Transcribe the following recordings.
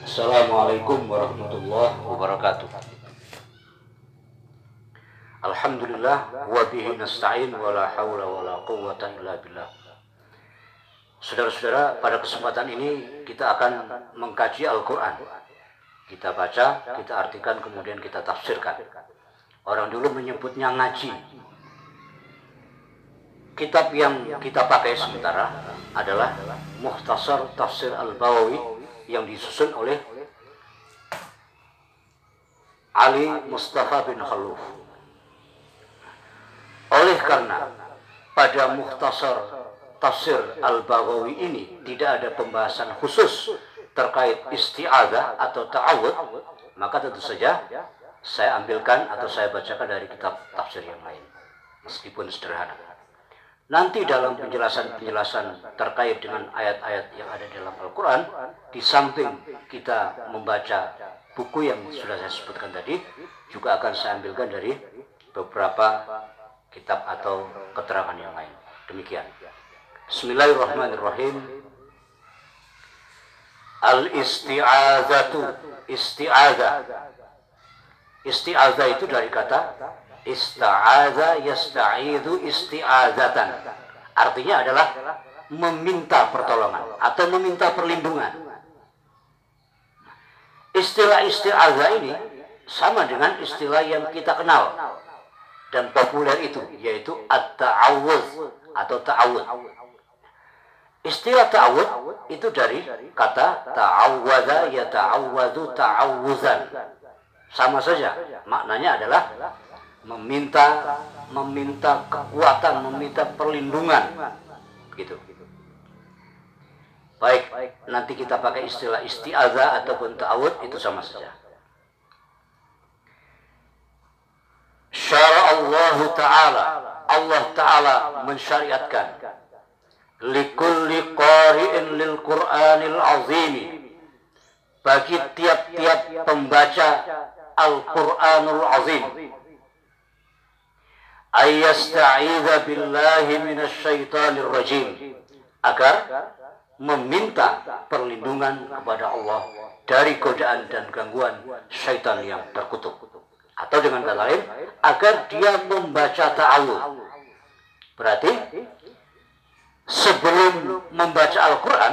Assalamualaikum warahmatullahi wabarakatuh. Alhamdulillah wa bihi nasta'in wa la hawla wa la quwwata illa billah. Saudara-saudara, pada kesempatan ini kita akan mengkaji Al-Quran. Kita baca, kita artikan, kemudian kita tafsirkan. Orang dulu menyebutnya ngaji. Kitab yang kita pakai sementara adalah Mukhtasar Tafsir Al-Bawawi yang disusun oleh Ali Mustafa bin Khaluf. Oleh karena pada Mukhtasar Tafsir Al-Baghawi ini tidak ada pembahasan khusus terkait isti'adzah atau ta'awud, maka tentu saja saya ambilkan atau saya bacakan dari kitab tafsir yang lain, meskipun sederhana. Nanti dalam penjelasan-penjelasan terkait dengan ayat-ayat yang ada dalam Al-Quran, di samping kita membaca buku yang sudah saya sebutkan tadi, juga akan saya ambilkan dari beberapa kitab atau keterangan yang lain. Demikian. Bismillahirrahmanirrahim. Al-isti'adzatu, isti'adzah. Isti'adzah itu dari kata ista'adza yasta'idzu isti'adzatan. Artinya adalah meminta pertolongan atau meminta perlindungan. Istilah isti'adzah ini sama dengan istilah yang kita kenal dan populer itu, yaitu at-ta'awudz atau ta'awud. Istilah ta'awud itu dari kata ta'awwadza yata'awwadzu ta'awuzan. Sama saja, maknanya adalah meminta kekuatan, meminta perlindungan, begitu. Baik, nanti kita pakai istilah isti'adzah ataupun ta'awud, itu sama saja. Syara'allahu ta'ala, Allah ta'ala mensyariatkan likulli qari'in lil Qur'anil azimi, bagi tiap-tiap pembaca Al-Qur'anul azim, ayyasta'idza billahi minasyaitonir rajim, agar meminta perlindungan kepada Allah dari godaan dan gangguan syaitan yang terkutuk. Atau dengan kata lain, agar dia membaca ta'awud. Berarti sebelum membaca Al-Quran,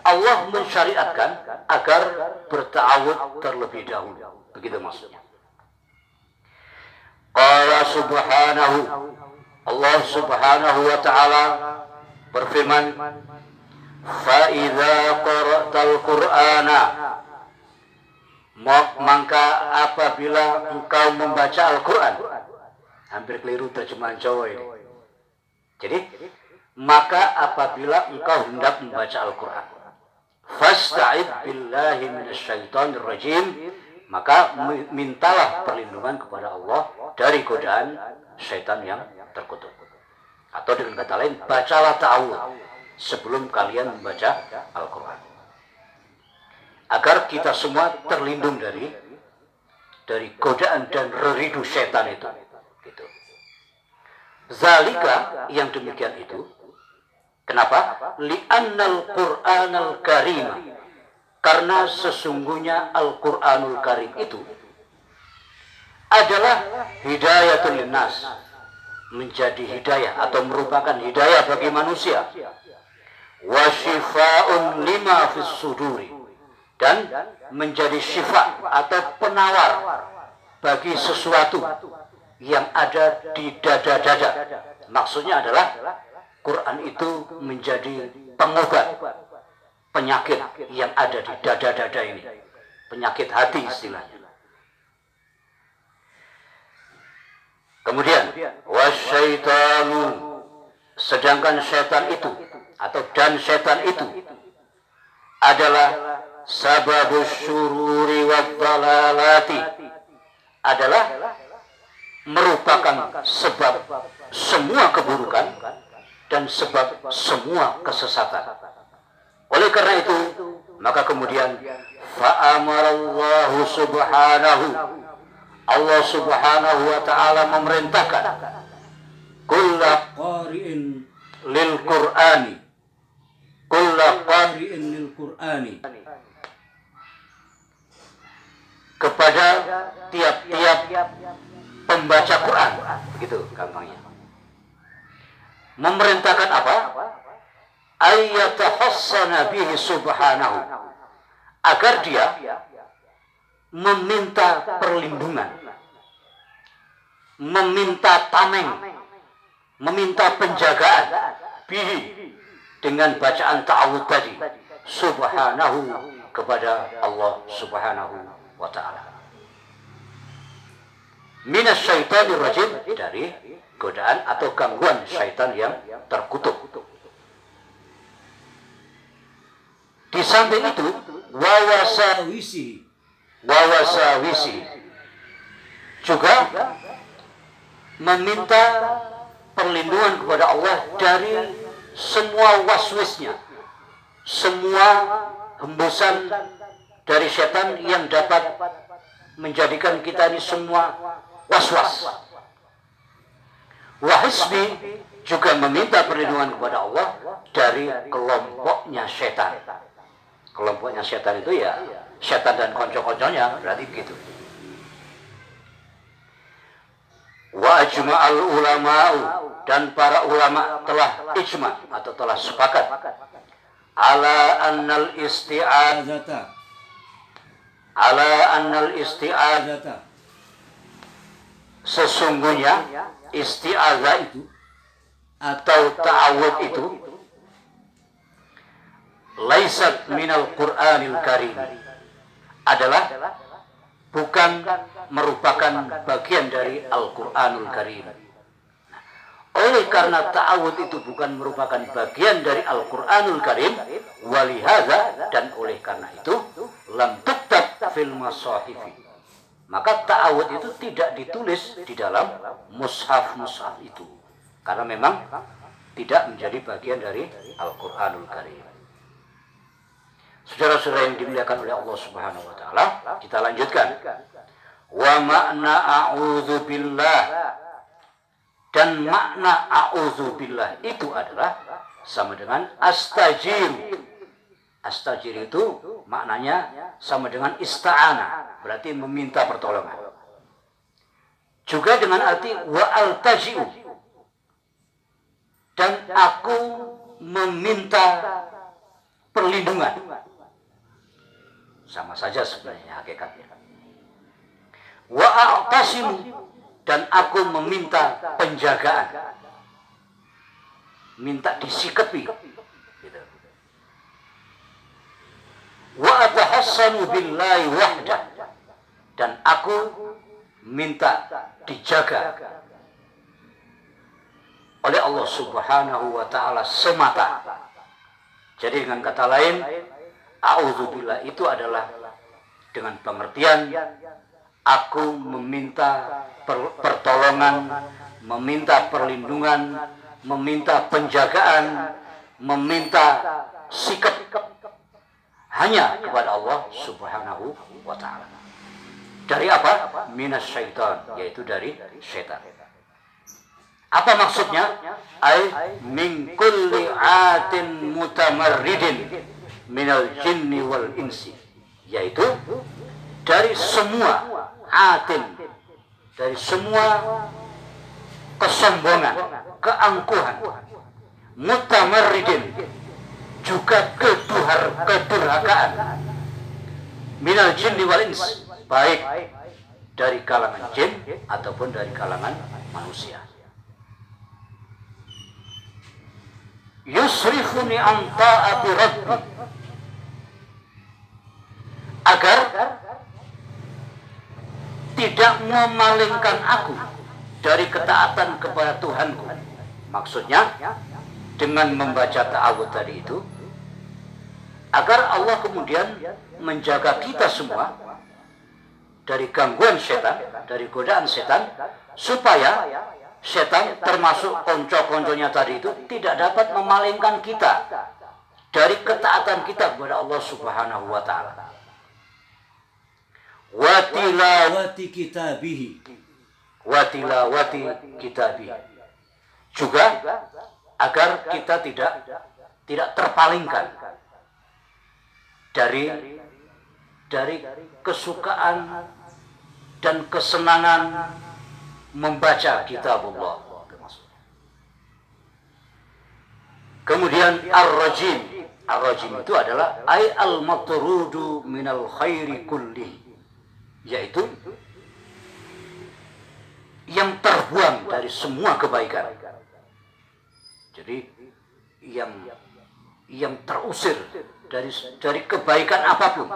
Allah mensyariatkan agar berta'awud terlebih dahulu. Begitu maksudnya. Qala subhanahu, Allah subhanahu wa ta'ala berfirman, فَإِذَا قَرَأْتَ الْقُرْآنَ, maka apabila engkau membaca Al-Quran. Hampir keliru terjemahan Jawa ini. Jadi, maka apabila engkau hendak membaca Al-Quran, fasta'id billahi minasyaitonir rajim, maka mintalah perlindungan kepada Allah dari godaan syaitan yang terkutuk. Atau dengan kata lain, bacalah ta'awud sebelum kalian membaca Al-Quran, agar kita semua terlindung dari godaan dan reridu syaitan itu. Gitu. Zalika, yang demikian itu. Kenapa? Li'annal Qur'anal Karim, karena sesungguhnya Al-Qur'anul Karim itu adalah hidayatul linnas, menjadi hidayah atau merupakan hidayah bagi manusia, wa syifa'un lima fis suduri, dan menjadi syifa atau penawar bagi sesuatu yang ada di dada-dada. Maksudnya adalah Quran itu menjadi pengobat penyakit yang ada di dada-dada ini, penyakit hati istilahnya. Kemudian wasyaitanu, sedangkan setan itu dan setan itu adalah sababus syururi wadzalalati, adalah merupakan sebab semua keburukan dan sebab semua kesesatan. Oleh karena itu, maka kemudian fa'amarallahu subhanahu, Allah subhanahu wa ta'ala memerintahkan kulla qari'in lil Qur'ani, kulla qari'in lil Qur'ani, kepada tiap-tiap pembaca Quran, begitu gampangnya. Memerintahkan apa? Ayyatahassana bihi subhanahu, agar dia meminta perlindungan, meminta tameng, meminta penjagaan bihi, dengan bacaan ta'awud tadi, subhanahu, kepada Allah subhanahu wa ta'ala, minas syaitanir rajim, dari godaan atau gangguan syaitan yang terkutuk. Di samping itu, wawasawisi juga meminta perlindungan kepada Allah dari semua waswisnya, semua hembusan dari setan yang dapat menjadikan kita ini semua waswas. Wahisbi juga meminta perlindungan kepada Allah dari kelompoknya setan. Kelompoknya setan itu ya setan dan konco-konconya, berarti begitu. Wa ajma'al ulama'u, dan para ulama telah ijma atau telah sepakat ala annal isti'adzata, sesungguhnya isti'adzah itu atau ta'awud itu laisat minal Qur'anil Karim, adalah bukan merupakan bagian dari Al-Qur'anul Karim. Oleh karena ta'awud itu bukan merupakan bagian dari Al-Qur'anul Karim, walihada, dan oleh karena itu lam tuktab fil masahifi, maka ta'awud itu tidak ditulis di dalam mushaf-mushaf itu, karena memang tidak menjadi bagian dari Al-Qur'anul Karim. Saudara-saudara yang dimuliakan oleh Allah Subhanahu wa taala, kita lanjutkan. Wa makna a'udzubillah, dan makna a'udzubillah itu adalah sama dengan astajir. Astajir itu maknanya sama dengan ista'ana, berarti meminta pertolongan. Juga dengan arti wa altaji'u, dan aku meminta perlindungan. Sama saja sebenarnya hakikatnya. Wa a'tasimu, dan aku meminta penjagaan, minta disikapi gitu. Wa atahassanu billahi wahdah, dan aku minta dijaga oleh Allah Subhanahu wa taala semata. Jadi dengan kata lain, a'udzubillah itu adalah dengan pengertian aku meminta pertolongan, meminta perlindungan, meminta penjagaan, meminta sikap hanya kepada Allah Subhanahu wa taala. Dari apa? Minas syaitan, yaitu dari syaitan. Apa maksudnya? Ai min kulli atin mutamarridin minal jinni wal insi, yaitu dari semua atin, dari semua kesombongan, keangkuhan, mutamarridin, juga kedurhakaan, minal jinni wal insi, baik dari kalangan jin ataupun dari kalangan manusia. Yusrifuni an ta'ati rabbi, agar tidak memalingkan aku dari ketaatan kepada Tuhanku. Maksudnya dengan membaca ta'awud tadi itu, agar Allah kemudian menjaga kita semua dari gangguan setan, dari godaan setan, supaya setan termasuk konco-konconya tadi itu tidak dapat memalingkan kita dari ketaatan kita kepada Allah Subhanahu wa taala. Wa tilawati kitabihi, wa tilawati kitabihi, juga agar kita tidak terpalingkan dari dari kesukaan dan kesenangan membaca kitabullah. Kemudian ar-rajim. Ar-rajim itu adalah ay al-matrudu minal khairi kulli, yaitu yang terbuang dari semua kebaikan. Jadi yang terusir dari kebaikan apapun,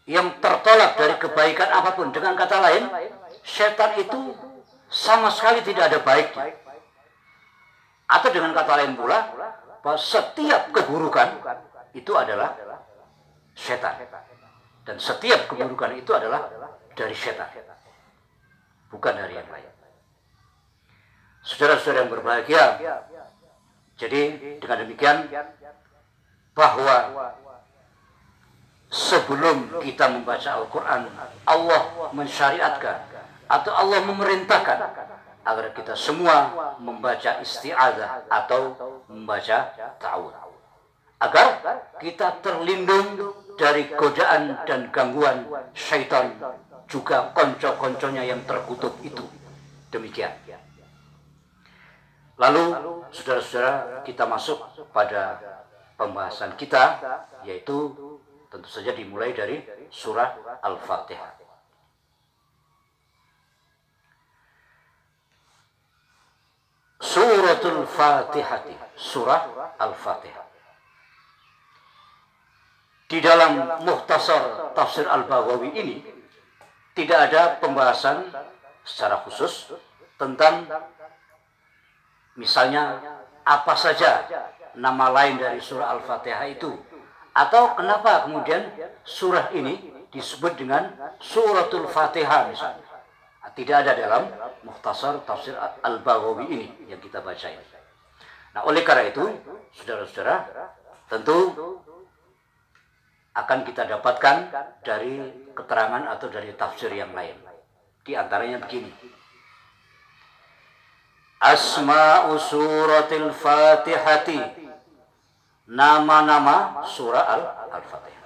yang tertolak dari kebaikan apapun. Dengan kata lain, setan itu sama sekali tidak ada baiknya. Atau dengan kata lain pula, bahwa setiap keburukan itu adalah setan, dan setiap keburukan itu adalah dari setan, bukan dari yang lain. Saudara-saudara yang berbahagia, jadi dengan demikian bahwa sebelum kita membaca Al-Quran, Allah mensyariatkan atau Allah memerintahkan agar kita semua membaca isti'adzah atau membaca ta'awudz, agar kita terlindung dari godaan dan gangguan syaitan, juga konco-konconya yang terkutuk itu. Demikian. Lalu saudara-saudara, kita masuk pada pembahasan kita, yaitu tentu saja dimulai dari surah Al-Fatihah. Suratul Fatihati, surah Al-Fatihah. Di dalam Mukhtasar Tafsir Al-Baghawi ini tidak ada pembahasan secara khusus tentang misalnya apa saja nama lain dari surah Al-Fatihah itu, atau kenapa kemudian surah ini disebut dengan Suratul Fatihah misalnya. Tidak ada dalam Mukhtasar Tafsir Al-Baghawi ini yang kita baca ini. Nah, oleh karena itu, saudara-saudara, tentu akan kita dapatkan dari keterangan atau dari tafsir yang lain. Di antaranya begini. Asma'u suratil Fatihati, nama-nama surah Al-Fatihah.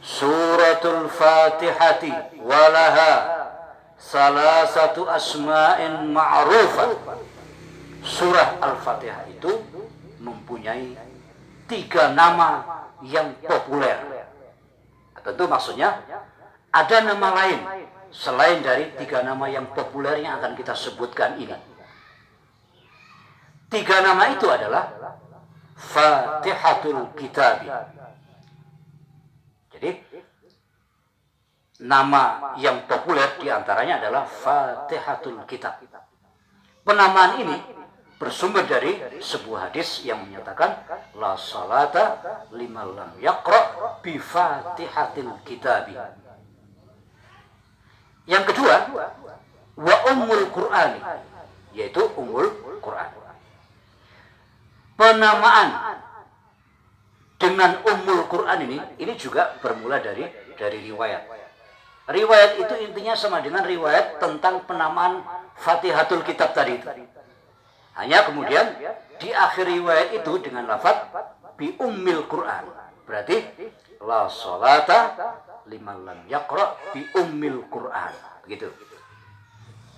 Suratul Fatihati walaha salasatu asma'in ma'rufah. Surah Al-Fatihah itu mempunyai 3 nama yang populer. Tentu maksudnya ada nama lain selain dari 3 nama yang populer yang akan kita sebutkan ini. 3 nama itu adalah Fatihatul Kitab. Jadi nama yang populer diantaranya adalah Fatihatul Kitab. Penamaan ini bersumber dari sebuah hadis yang menyatakan la salata liman lam yaqra bi Fatihatil Kitab. Yang kedua, wa ummul Qur'an, yaitu ummul Qur'an. Penamaan dengan ummul Qur'an ini juga bermula dari riwayat. Riwayat itu intinya sama dengan riwayat tentang penamaan Fatihatul Kitab tadi itu. Hanya kemudian di akhir riwayat itu dengan lafaz bi ummil Qur'an. Berarti la sholata liman lam yaqra bi ummil Qur'an. Begitu.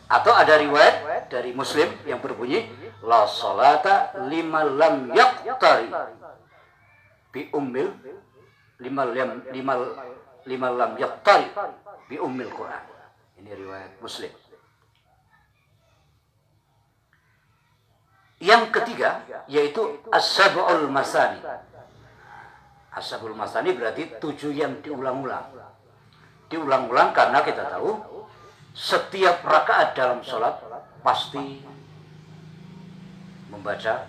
Atau ada riwayat dari Muslim yang berbunyi la sholata liman lam yaqtari bi ummil liman lam yaqtari bi ummil Qur'an. Ini riwayat Muslim. Yang ketiga yaitu as-sab'ul masani. As-sab'ul masani berarti 7 yang diulang-ulang. Diulang-ulang karena kita tahu setiap rakaat dalam sholat pasti membaca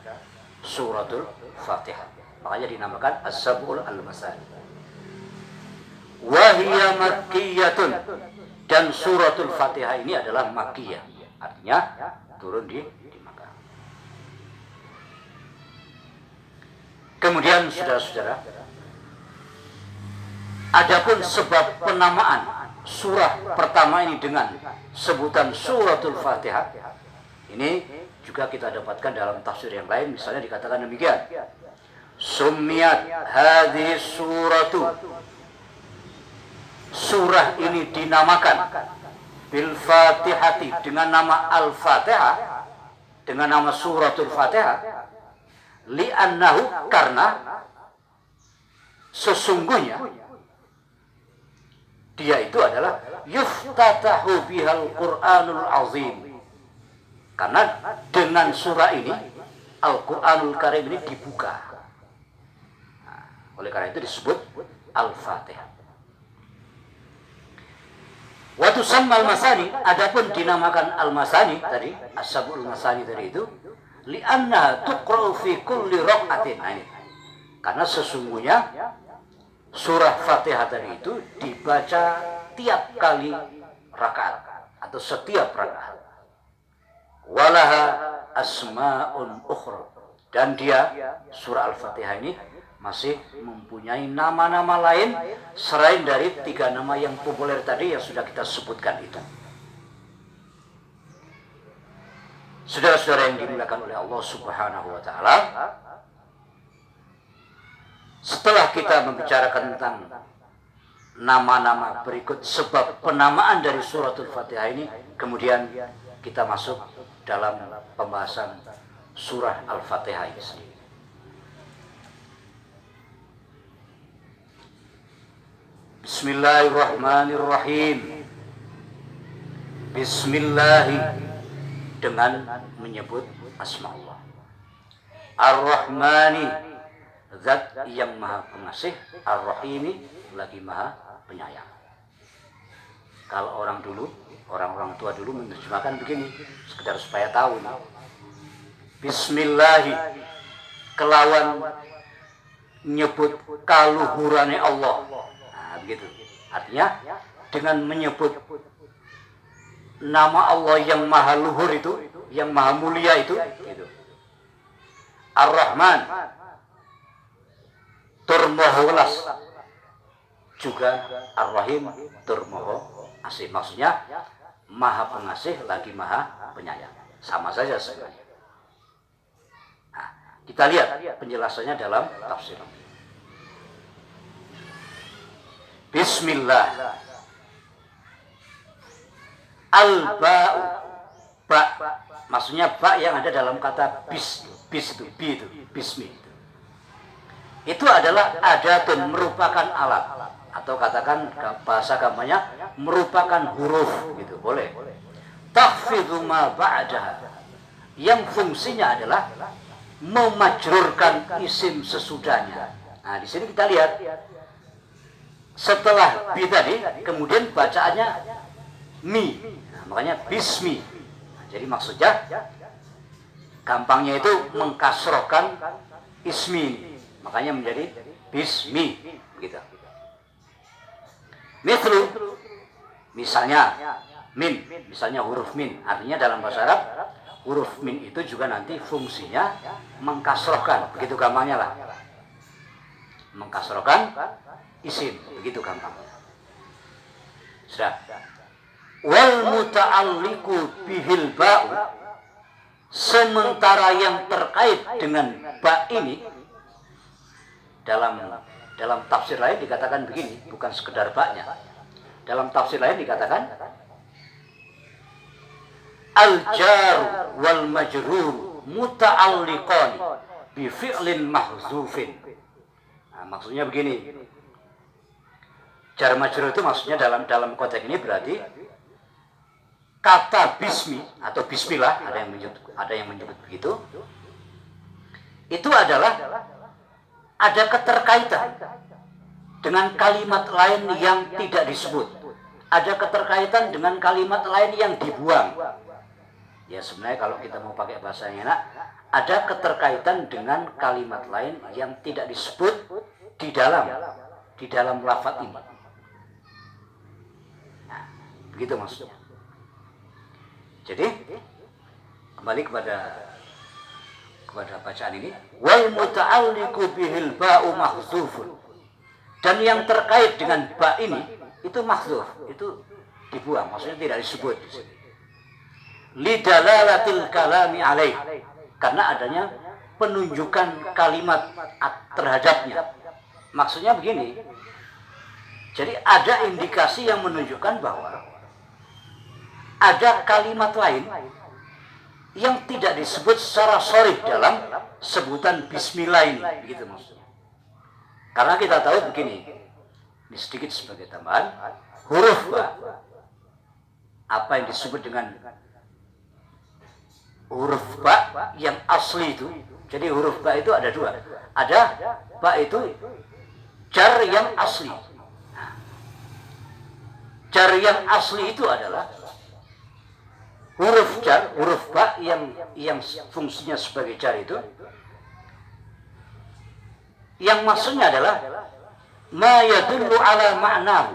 suratul Fatihah. Makanya dinamakan as-sab'ul al-masani. Wahiyya makkiyatun, dan suratul Fatihah ini adalah makkiyah, artinya turun di Makkah. Kemudian saudara-saudara, adapun sebab penamaan surah pertama ini dengan sebutan suratul Fatihah, ini juga kita dapatkan dalam tafsir yang lain. Misalnya dikatakan demikian, Summiyat hadhihi suratu, surah ini dinamakan bil Fatihati, dengan nama Al-Fatihah, dengan nama suratul Fatihah, li'annahu, karena sesungguhnya dia itu adalah yuftatahu bihal Qur'anul Azim, karena dengan surah ini Al-Qur'anul Karim ini dibuka. Oleh karena itu disebut Al-Fatihah. Wa tusamma al-masani, adapun dinamakan al-masani tadi, as-sab'ul masani tadi itu, li'annaha tuqra'u fi kulli raq'atin. Nah, ini. Karena sesungguhnya surah Fatihah tadi itu dibaca tiap kali rakaat atau setiap rakaat. Walaha asma'un ukhra, dan dia surah Al-Fatihah ini masih mempunyai nama-nama lain selain dari 3 nama yang populer tadi yang sudah kita sebutkan itu. Saudara-saudara yang dimuliakan oleh Allah Subhanahu wa taala, setelah kita membicarakan tentang nama-nama berikut sebab penamaan dari suratul Fatihah ini, kemudian kita masuk dalam pembahasan surah Al-Fatihah ini sendiri. Bismillahirrahmanirrahim. Bismillahi, dengan menyebut asma Allah. Ar-Rahmani, zat yang maha pengasih. Ar-Rahimi, lagi maha penyayang. Kalau orang-orang tua dulu menerjemahkan begini, sekedar supaya tahu. Bismillahi, kelawan nyebut kaluhurane Allah. Nah, begitu. Artinya dengan menyebut nama Allah yang maha luhur itu, yang maha mulia itu, gitu. Ar-Rahman, tur maha welas, juga Ar-Rahim, tur maha asih. Maksudnya maha pengasih lagi maha penyayang, sama saja sebenarnya. Nah, kita lihat penjelasannya dalam tafsir. Bismillah. Al-ba'u, ba, maksudnya ba yang ada dalam kata bis itu, bi itu, bismi itu. Itu adalah adatun, merupakan alat, atau katakan bahasa gampangnya merupakan huruf, gitu, boleh. Takhfidhu ma ba'daha, yang fungsinya adalah memajrurkan isim sesudahnya. Nah, di sini kita lihat setelah bi tadi, kemudian bacaannya mi. Nah, makanya bismi. Nah, jadi maksudnya gampangnya itu mengkasrohkan ismi, makanya menjadi bismi, gitu. Mithlu, misalnya min, misalnya huruf min, artinya dalam bahasa Arab huruf min itu juga nanti fungsinya mengkasrohkan, begitu gampangnya lah, mengkasrohkan isim, begitu gampang. Sudah. Wal muta'alliqu bihil ba'u, sementara yang terkait dengan ba ini dalam tafsir lain dikatakan begini, bukan sekedar ba-nya. Dalam tafsir lain dikatakan al-jar wal majrur muta'alliqan bi fi'lin mahzufin. Nah, maksudnya begini. Jar majrur itu maksudnya dalam konteks ini berarti kata bismi atau bismillah, ada yang menyebut begitu. Itu adalah ada keterkaitan dengan kalimat lain yang tidak disebut. Ada keterkaitan dengan kalimat lain yang dibuang. Ya sebenarnya kalau kita mau pakai bahasa yang enak, ada keterkaitan dengan kalimat lain yang tidak disebut di dalam lafaz ini. Nah, begitu maksudnya. Jadi kembali kepada bacaan ini, wal muta'alliqu bihil ba'u mahzufun, dan yang terkait dengan ba ini itu mahzuf, itu dibuang, maksudnya tidak disebut di sini. Lidalalatil kalami alaih, karena adanya penunjukan kalimat terhadapnya. Maksudnya begini, jadi ada indikasi yang menunjukkan bahwa ada kalimat lain yang tidak disebut secara sharih dalam sebutan bismillah ini, begitu maksudnya. Karena kita tahu begini, ini sedikit sebagai tambahan, huruf ba, apa yang disebut dengan huruf ba yang asli itu. Jadi huruf ba itu ada dua. Ada ba itu jar yang asli. Jar yang asli itu adalah huruf jar, huruf ba yang fungsinya sebagai jar itu, yang maksudnya adalah ma yadullu ala ma'nahu.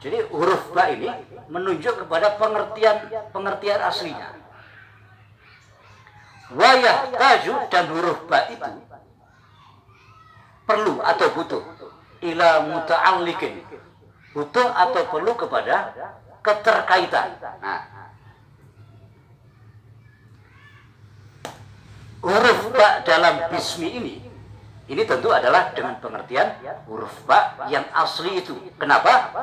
Jadi huruf ba ini menunjuk kepada pengertian aslinya. Wa yahtaju, dan huruf ba itu perlu atau butuh ila muta'alliqin, butuh atau perlu kepada keterkaitan. Nah, huruf ba dalam bismi ini tentu adalah dengan pengertian huruf ba yang asli itu. Kenapa?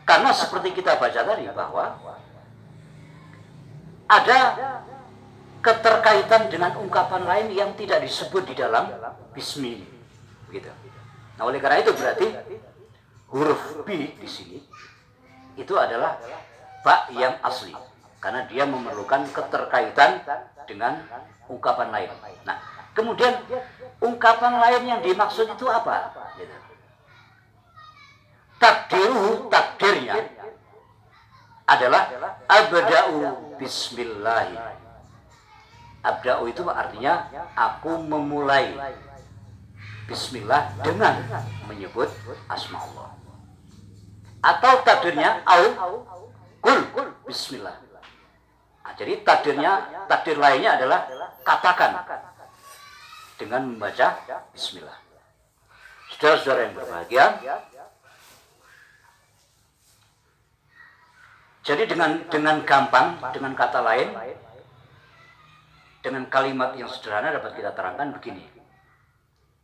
Karena seperti kita baca tadi bahwa ada keterkaitan dengan ungkapan lain yang tidak disebut di dalam bismi ini. Begitu. Nah, oleh karena itu berarti huruf bi di sini itu adalah ba yang asli, karena dia memerlukan keterkaitan dengan ungkapan lain. Nah, kemudian ungkapan lain yang dimaksud itu apa? Gitu. Takdirnya adalah abda'u bismillahi. Abda'u itu artinya aku memulai bismillah dengan menyebut asma Allah. Atau takdirnya kul bismillah. Nah, jadi takdir lainnya adalah katakan dengan membaca bismillah. Saudara-saudara yang berbahagia, jadi dengan gampang, dengan kata lain, dengan kalimat yang sederhana dapat kita terangkan begini.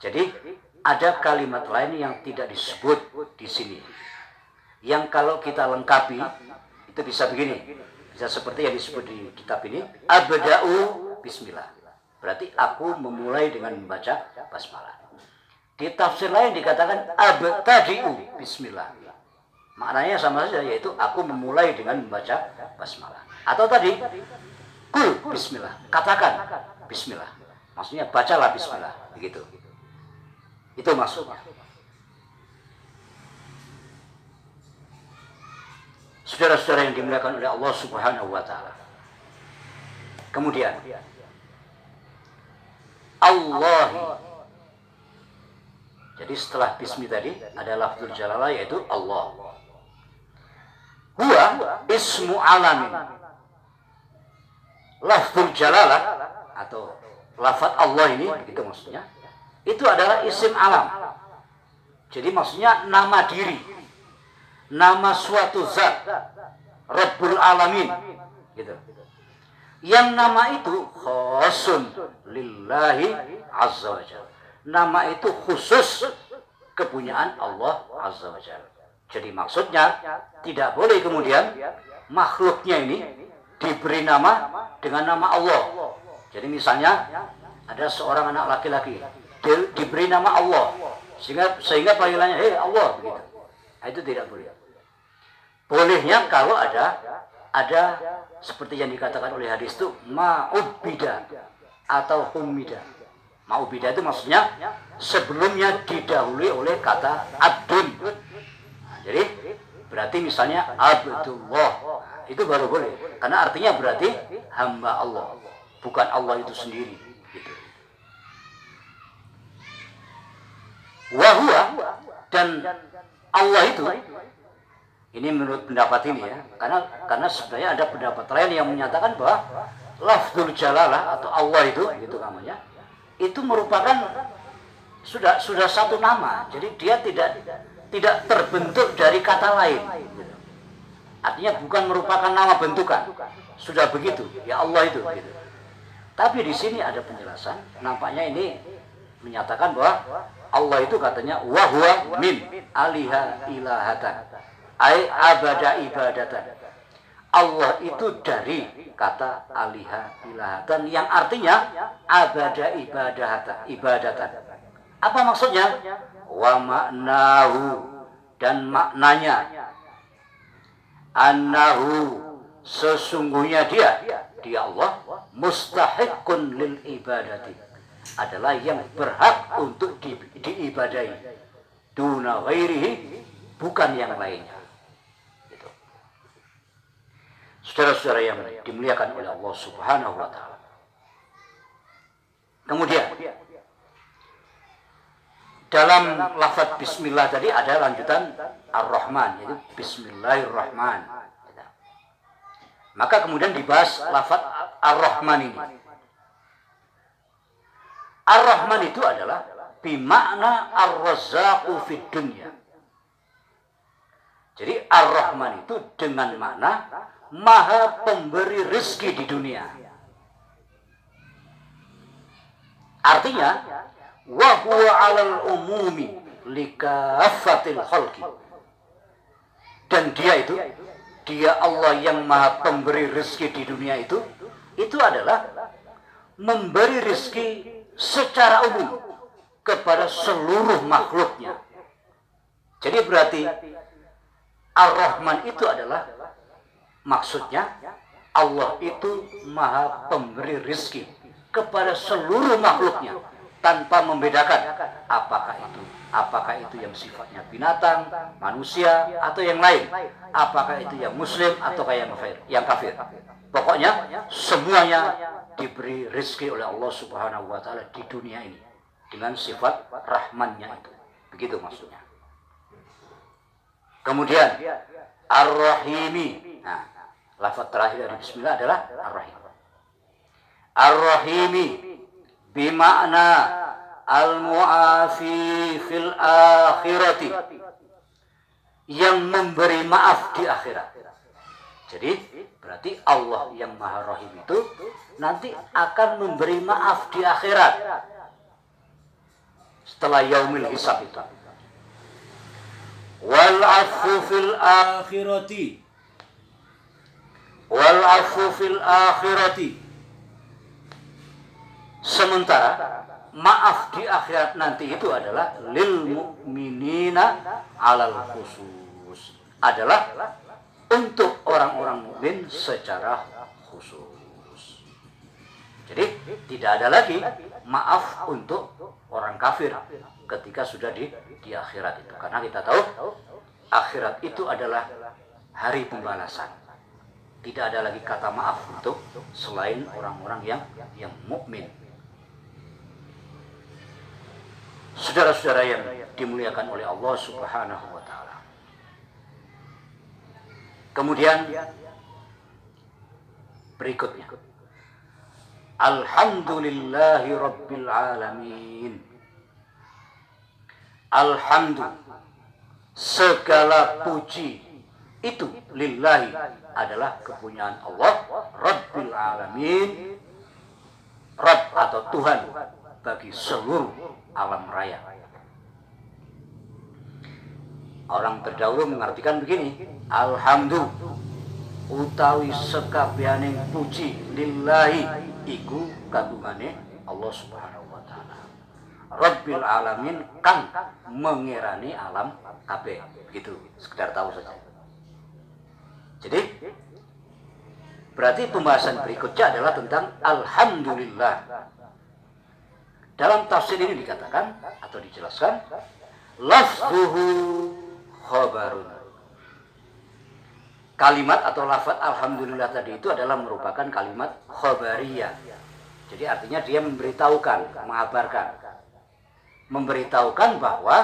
Jadi ada kalimat lain yang tidak disebut di sini, yang kalau kita lengkapi itu bisa begini, bisa seperti yang disebut di kitab ini, abda'u bismillah. Berarti aku memulai dengan membaca basmalah. Di tafsir lain dikatakan abtadi'u bismillah. Maknanya sama saja, yaitu aku memulai dengan membaca basmalah. Atau tadi kul bismillah, katakan bismillah. Maksudnya bacalah bismillah, begitu. Itu maksudnya. Saudara-saudara yang dimuliakan oleh Allah Subhanahu wa taala. Kemudian Allah. Jadi setelah bismi tadi ada lafzul jalalah yaitu Allah. Huwa ismu alamin. Lafzul jalalah atau lafaz Allah ini, begitu maksudnya, itu adalah isim alam. Jadi maksudnya nama diri, nama suatu zat, Rabbul Alamin, gitu. Yang nama itu khusun lillahi azza wa jalla. Nama itu khusus kepunyaan Allah azza wa jalla. Jadi maksudnya tidak boleh kemudian makhluknya ini diberi nama dengan nama Allah. Jadi misalnya ada seorang anak laki-laki diberi nama Allah, sehingga panggilannya hei Allah, begitu. Nah, itu tidak boleh. Bolehnya kalau ada seperti yang dikatakan oleh hadis itu ma'ubida atau humida. Ma'ubida itu maksudnya sebelumnya didahului oleh kata abdun. Nah, jadi berarti misalnya Abdullah, itu baru boleh, karena artinya berarti hamba Allah, bukan Allah itu sendiri, gitu. Wahua, dan Allah itu, ini menurut pendapat ini ya, karena sebenarnya ada pendapat lain yang menyatakan bahwa lafzul jalalah atau Allah itu, gitu namanya, itu merupakan sudah satu nama. Jadi dia tidak terbentuk dari kata lain, gitu. Artinya bukan merupakan nama bentukan, sudah begitu ya Allah itu, gitu. Tapi di sini ada penjelasan, nampaknya ini menyatakan bahwa Allah itu katanya wa huwa min aliha ilahatan, ai abada ibadatan. Allah itu dari kata aliha ilahatan yang artinya abada ibadatan. Apa maksudnya? Wa maknahu, dan maknanya annahu, sesungguhnya dia Allah mustahiqun lil ibadati, adalah yang berhak untuk diibadahi, duna ghairihi, bukan yang lainnya. Gitu. Saudara-saudara yang dimuliakan oleh Allah Subhanahu wa taala. Kemudian dalam lafaz bismillah tadi ada lanjutan ar-Rahman, yaitu bismillahirrahman. Maka kemudian dibahas lafaz ar-Rahman ini. Ar-Rahman itu adalah bimakna ar-Razzaqu fid dunya. Jadi ar-Rahman itu dengan makna maha pemberi rezeki di dunia. Artinya wa huwa 'alal umumi likaffatil khalqi. Dan dia Allah yang maha pemberi rezeki di dunia itu adalah memberi rezeki secara umum kepada seluruh makhluknya. Jadi berarti Ar-Rahman itu adalah maksudnya Allah itu maha pemberi rezeki kepada seluruh makhluknya tanpa membedakan apakah itu yang sifatnya binatang, manusia, atau yang lain, apakah itu yang muslim atau yang kafir. Pokoknya semuanya diberi rezeki oleh Allah Subhanahu wa taala di dunia ini dengan sifat rahmannya itu. Begitu maksudnya. Kemudian Ar-Rahimi. Nah, lafaz terakhir dari bismillah adalah Ar-Rahim. Ar-Rahimi bimakna al-mu'afi fil akhirati, yang memberi maaf di akhirat. Jadi berarti Allah yang maha rahim itu nanti akan memberi maaf di akhirat setelah yaumil hisab itu. Wal afu fil akhirati, sementara maaf di akhirat nanti itu adalah lil mu'minina alal khusus, adalah untuk orang-orang mukmin secara khusus. Jadi tidak ada lagi maaf untuk orang kafir ketika sudah di akhirat itu, karena kita tahu akhirat itu adalah hari pembalasan. Tidak ada lagi kata maaf untuk selain orang-orang yang mukmin. Saudara-saudara yang dimuliakan oleh Allah Subhanahu wa taala. Kemudian berikutnya, alhamdulillahi rabbil alamin. Alhamdulillah, segala puji itu lillahi, adalah kepunyaan Allah Rabbil alamin, Rabb atau Tuhan bagi seluruh alam raya. Orang terdahulu mengartikan begini, alhamdulillah utawi sekabianing puji lillahi iku kagungane Allah Subhanahu wa taala, Rabbil alamin kang mengirani alam kabeh. Begitu, sekedar tahu saja. Jadi berarti pembahasan berikutnya adalah tentang alhamdulillah. Dalam tafsir ini dikatakan atau dijelaskan, lafzuhu khabarun. Kalimat atau lafaz alhamdulillah tadi itu adalah merupakan kalimat khabariyah. Jadi artinya dia memberitahukan, memberitahukan bahwa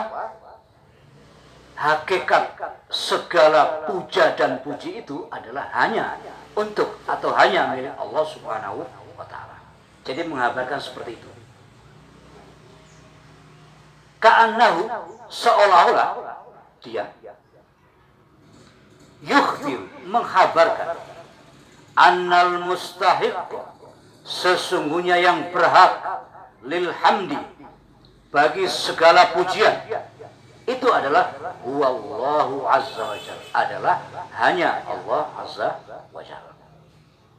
hakikat segala puja dan puji itu adalah hanya untuk atau hanya milik Allah Subhanahu wa taala. Jadi mengabarkan seperti itu. Ka'annahu, seolah-olah dia yukhbir, menghabarkan annal mustahiq, sesungguhnya yang berhak lil hamdi, bagi segala pujian, itu adalah huwallahu azza wa jalla, adalah hanya Allah azza wa jalla.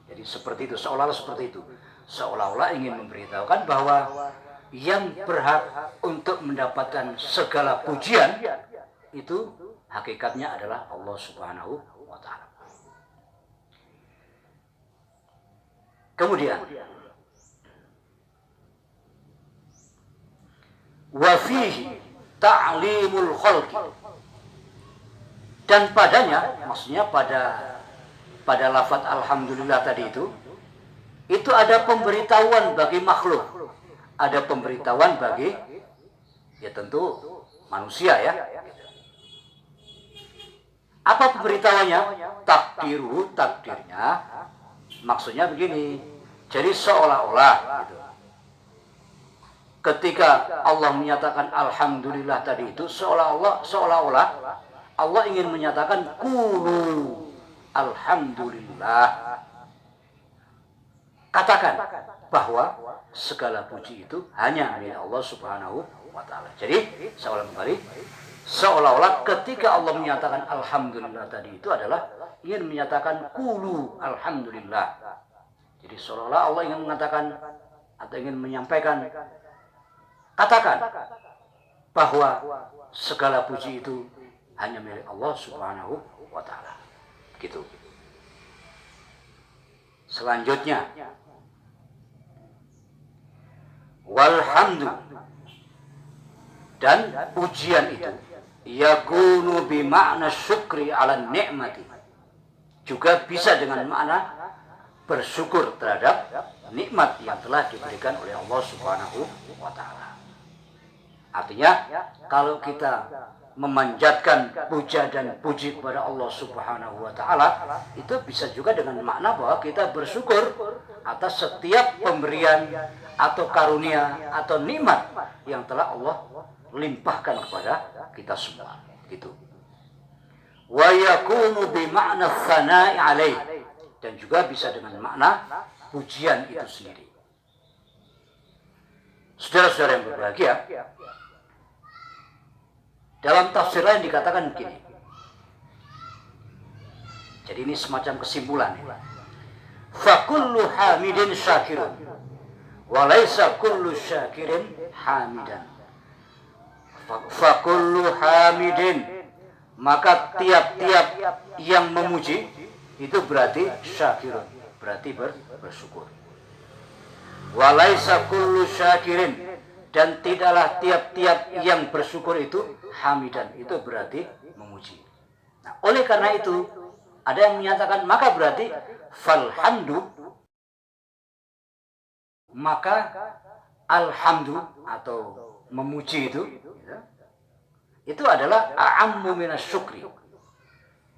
Jadi seperti itu, seolah-olah seperti itu, seolah-olah ingin memberitahukan bahwa yang berhak untuk mendapatkan segala pujian itu hakikatnya adalah Allah Subhanahu wa ta'ala. Kemudian wa fihi ta'limul khalqi, dan padanya, maksudnya pada lafaz alhamdulillah tadi itu ada pemberitahuan bagi makhluk, ada pemberitahuan bagi, ya tentu manusia ya. Apa pemberitahuannya? Takdirnya, maksudnya begini. Jadi seolah-olah gitu, ketika Allah menyatakan alhamdulillah tadi itu, seolah-olah Allah ingin menyatakan qulu alhamdulillah. Katakan bahwa segala puji itu hanya milik Allah Subhanahu wa ta'ala. Jadi seolah-olah ketika Allah menyatakan alhamdulillah tadi itu adalah ingin menyatakan qulu alhamdulillah. Jadi seolah-olah Allah ingin mengatakan atau ingin menyampaikan, katakan bahwa segala puji itu hanya milik Allah Subhanahu wa ta'ala. Gitu. Selanjutnya, walhamdu, dan pujian itu yakunu bimakna syukri ala ni'mati, juga bisa dengan makna bersyukur terhadap nikmat yang telah diberikan oleh Allah Subhanahu wa ta'ala. Artinya, kalau kita memanjatkan puja dan puji kepada Allah Subhanahu wa ta'ala, itu bisa juga dengan makna bahwa kita bersyukur atas setiap pemberian atau karunia atau nikmat yang telah Allah limpahkan kepada kita semua. Gitu. Wa yakunu bi makna tsana'i alaih, dan juga bisa dengan makna pujian itu sendiri. Saudara-saudara yang berbahagia, dalam tafsir lain dikatakan begini. Jadi ini semacam kesimpulan. Fa kullu hamidin syakirun wa laisa kullu syakirin hamidan. Fa kullu hamidin, maka tiap-tiap yang memuji itu berarti syakirun, berarti bersyukur. Wa laisa kullu syakirin, dan tidaklah tiap-tiap yang bersyukur itu hamidan, itu berarti memuji. Nah, oleh karena itu ada yang menyatakan maka berarti falhamdu, maka alhamdu atau memuji itu adalah a'ammu minas syukri.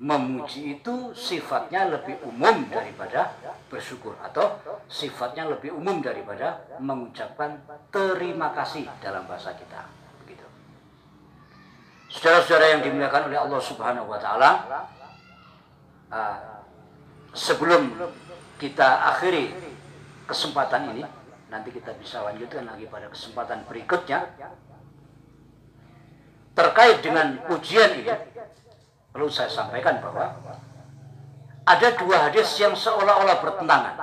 Memuji itu sifatnya lebih umum daripada bersyukur, atau sifatnya lebih umum daripada mengucapkan terima kasih dalam bahasa kita. Begitu. Saudara-saudara yang dimuliakan oleh Allah Subhanahu wa ta'ala, sebelum kita akhiri kesempatan ini, nanti kita bisa lanjutkan lagi pada kesempatan berikutnya. Terkait dengan pujian ini, perlu saya sampaikan bahwa ada dua hadis yang seolah-olah bertentangan.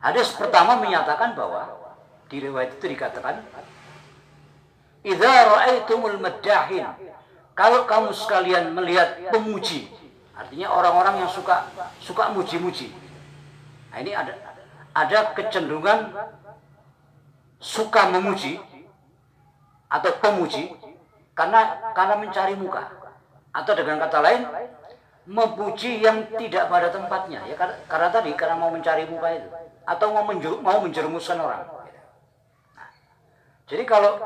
Hadis pertama menyatakan bahwa di riwayat itu dikatakan, idza ra'aitumul maddahin, kalau kamu sekalian melihat pemuji, artinya orang-orang yang suka muji-muji. Nah, ini ada kecenderungan suka memuji atau pemuji karena mencari muka, atau dengan kata lain memuji yang tidak pada tempatnya, ya karena mau mencari muka itu, atau mau menjerumuskan orang. Nah, jadi kalau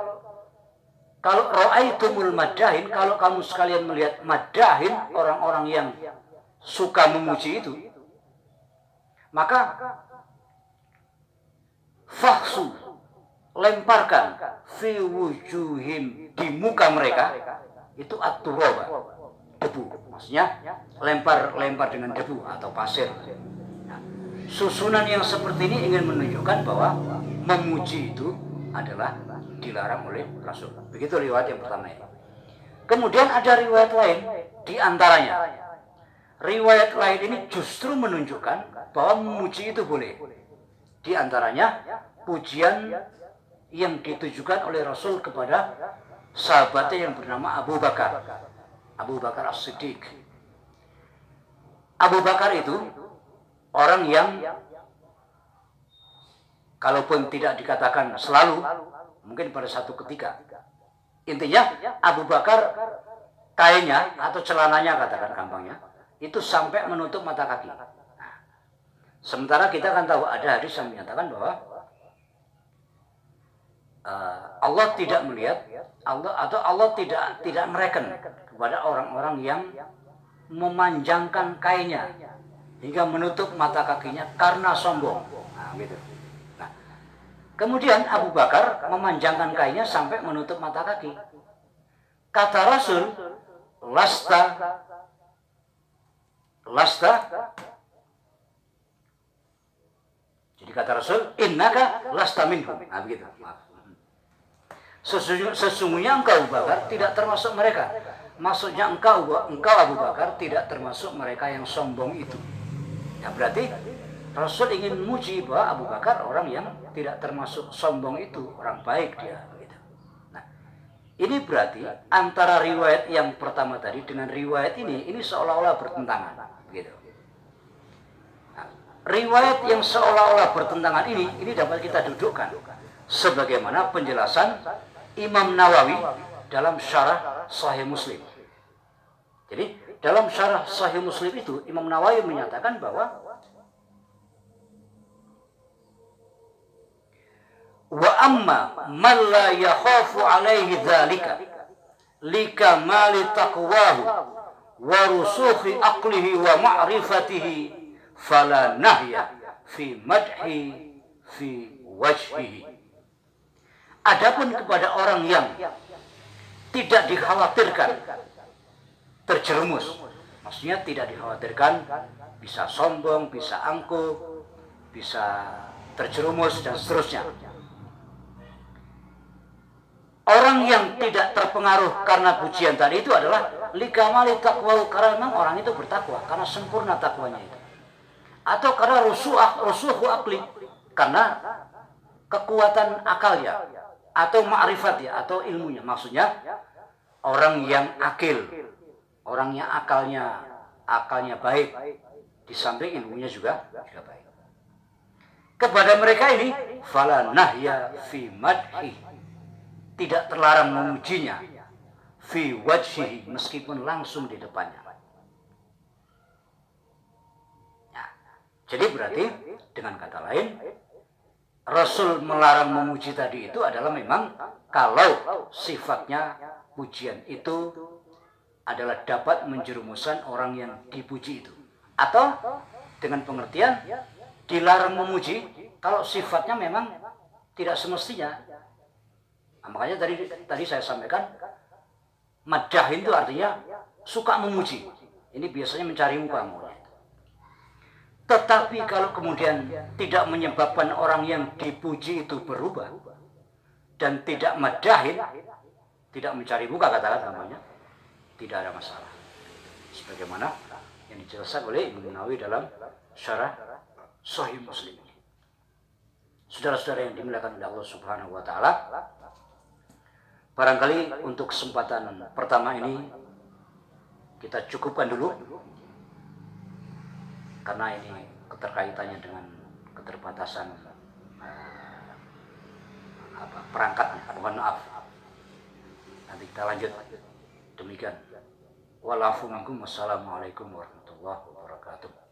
ra'aitumul maddahin, kalau kamu sekalian melihat maddahin, orang-orang yang suka memuji itu, maka fahsu, lemparkan fi wujuhim, di muka mereka itu at-turaba, debu. Maksudnya lempar dengan debu atau pasir. Nah, susunan yang seperti ini ingin menunjukkan bahwa memuji itu adalah dilarang oleh Rasul. Begitu riwayat yang pertama ini. Kemudian ada riwayat lain di antaranya. Riwayat lain ini justru menunjukkan bahwa memuji itu boleh. Di antaranya pujian yang ditujukan oleh Rasul kepada sahabatnya yang bernama Abu Bakar. Abu Bakar As-Siddiq. Abu Bakar itu orang yang kalaupun tidak dikatakan selalu, mungkin pada satu ketika. Intinya Abu Bakar kainnya atau celananya, katakan gampangnya, itu sampai menutup mata kaki. Nah, sementara kita kan tahu ada hadis yang menyatakan bahwa Allah tidak melihat Allah tidak mereken kepada orang-orang yang memanjangkan kainnya hingga menutup mata kakinya karena sombong. Nah, gitu. Nah, kemudian Abu Bakar memanjangkan kainnya sampai menutup mata kaki. Kata Rasul, lasta. Jadi kata Rasul, innaka lasta minhum. Nah, begitu. Sesungguhnya engkau Abu Bakar tidak termasuk mereka. Maksudnya engkau Abu Bakar tidak termasuk mereka yang sombong itu. Ya berarti Rasul ingin memuji bahwa Abu Bakar orang yang tidak termasuk sombong itu, orang baik dia. Gitu. Nah, ini berarti antara riwayat yang pertama tadi dengan riwayat ini seolah-olah bertentangan. Gitu. Nah, riwayat yang seolah-olah bertentangan ini dapat kita dudukkan sebagaimana penjelasan Imam Nawawi dalam syarah Sahih Muslim. Jadi dalam syarah Sahih Muslim itu Imam Nawawi menyatakan bahwa wa amma man la yakhafu alaihi dzalika likamali taqwahu wa rusukhi aqlihi wa ma'rifatihi fala nahya fi madhi fi wajhihi. Adapun kepada orang yang tidak dikhawatirkan terjerumus, maksudnya tidak dikhawatirkan bisa sombong, bisa angkuh, bisa terjerumus dan seterusnya. Orang yang tidak terpengaruh karena pujian tadi itu adalah likamali taqwa, karena memang orang itu bertakwa, karena sempurna takwanya itu. Atau karena rusuhu akli, karena kekuatan akalnya, atau ma'rifat ya, atau ilmunya. Maksudnya orang yang akil, orang yang akalnya baik, di samping ilmunya juga baik. Kepada mereka ini fala nahya fi madhi, tidak terlarang memujinya, fi wajhihi, meskipun langsung di depannya. Nah, jadi berarti dengan kata lain, Rasul melarang memuji tadi itu adalah memang kalau sifatnya pujian itu adalah dapat menjerumuskan orang yang dipuji itu. Atau dengan pengertian dilarang memuji kalau sifatnya memang tidak semestinya. Nah, makanya tadi saya sampaikan madah itu artinya suka memuji. Ini biasanya mencari muka maunya. Tetapi kalau kemudian tidak menyebabkan orang yang dipuji itu berubah dan tidak madahin, tidak mencari muka, kata-kata namanya, tidak ada masalah. Sebagaimana yang dijelaskan oleh Imam Nawawi dalam syarah Sahih Muslim. Saudara-saudara yang dimuliakan oleh Allah Subhanahu wa taala, barangkali untuk kesempatan pertama ini kita cukupkan dulu, karena ini keterkaitannya dengan keterbatasan perangkatnya. Mohon maaf. Nanti kita lanjut. Demikian. Wassalamualaikum warahmatullahi wabarakatuh.